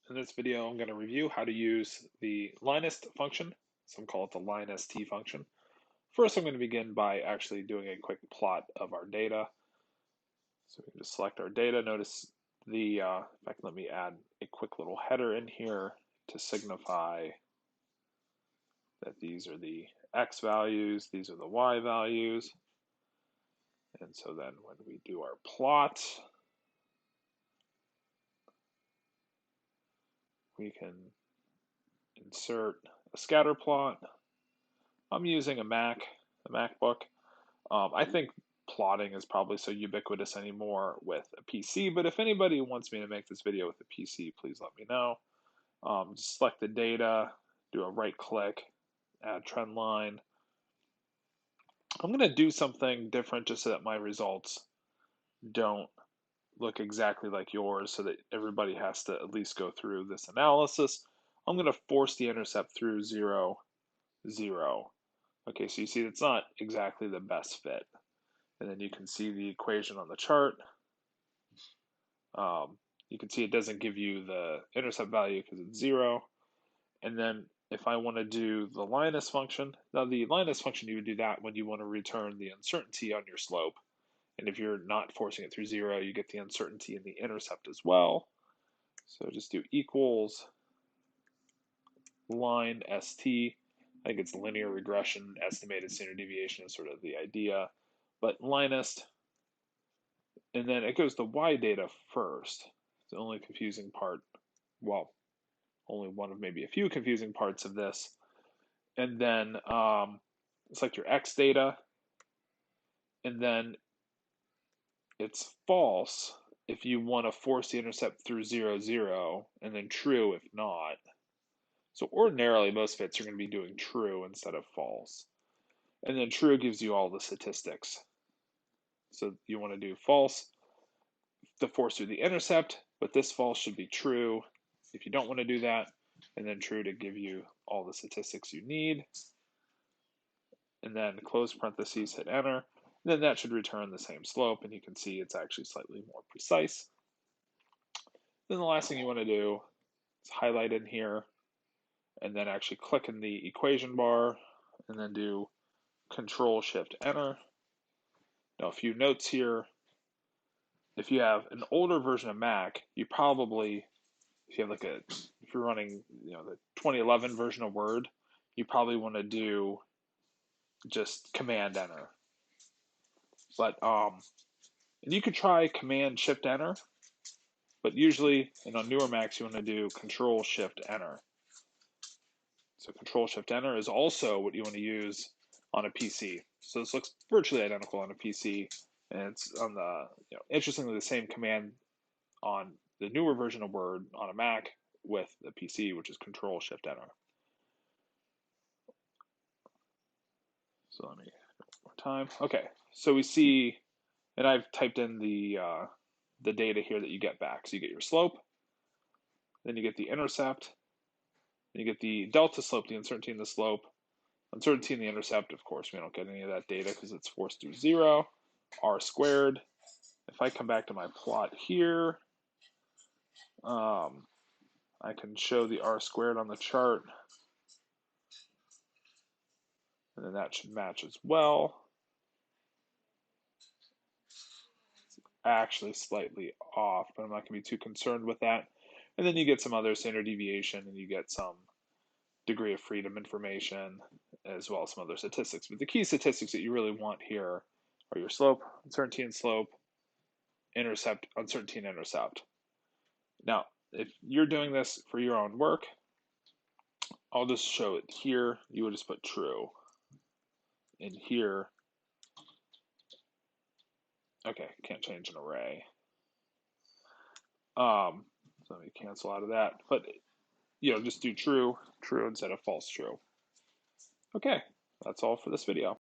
In this video, I'm going to review how to use the LINEST function. Some call it the LINEST function. First, I'm going to begin by actually doing a quick plot of our data. So we can just select our data. Notice in fact, let me add a quick little header in here to signify that these are the X values, these are the Y values. And so then when we do our plot, we can insert a scatter plot. I'm using a MacBook. I think plotting is probably so ubiquitous anymore with a PC, but if anybody wants me to make this video with a PC, please let me know. Just select the data, do a right click, add trend line. I'm going to do something different just so that my results don't look exactly like yours, so that everybody has to at least go through this analysis. I'm going to force the intercept through 0, 0. Okay, so you see it's not exactly the best fit. And then you can see the equation on the chart. You can see it doesn't give you the intercept value because it's 0. And then if I want to do the LINEST function, now the LINEST function, you would do that when you want to return the uncertainty on your slope. And if you're not forcing it through 0, you get the uncertainty in the intercept as well. So just do equals LINEST. I think it's linear regression, estimated standard deviation is sort of the idea. But LINEST, and then it goes to Y data first. It's the only confusing part. Well, only one of maybe a few confusing parts of this. And then it's like your X data. And then it's false if you want to force the intercept through 0, 0, and then true if not. So ordinarily, most fits are going to be doing true instead of false. And then true gives you all the statistics. So you want to do false to force through the intercept, but this false should be true if you don't want to do that, and then true to give you all the statistics you need. And then close parentheses, hit enter. And then that should return the same slope, and you can see it's actually slightly more precise. Then the last thing you want to do is highlight in here, and then actually click in the equation bar, and then do Control-Shift-Enter. Now a few notes here. If you have an older version of Mac, you probably, if you're running, the 2011 version of Word, you probably want to do just Command Enter. But and you could try Command Shift Enter, but usually, and on newer Macs, you want to do Control Shift Enter. So Control Shift Enter is also what you want to use on a PC. So this looks virtually identical on a PC, and it's on the, interestingly, the same command on the newer version of Word on a Mac with the PC, which is Control Shift Enter. So let me one more time. Okay, so we see, and I've typed in the data here that you get back. So you get your slope, then you get the intercept, then you get the delta slope, the uncertainty in the slope, uncertainty in the intercept. Of course, we don't get any of that data because it's forced through 0, r squared. If I come back to my plot here, I can show the r squared on the chart, and then that should match as well. It's actually slightly off, but I'm not going to be too concerned with that. And then you get some other standard deviation, and you get some degree of freedom information, as well as some other statistics. But the key statistics that you really want here are your slope, uncertainty and slope, intercept, uncertainty and intercept. Now, if you're doing this for your own work, I'll just show it here. You would just put true. In here, okay, can't change an array. So let me cancel out of that. But just do true, true instead of false, true. Okay, that's all for this video.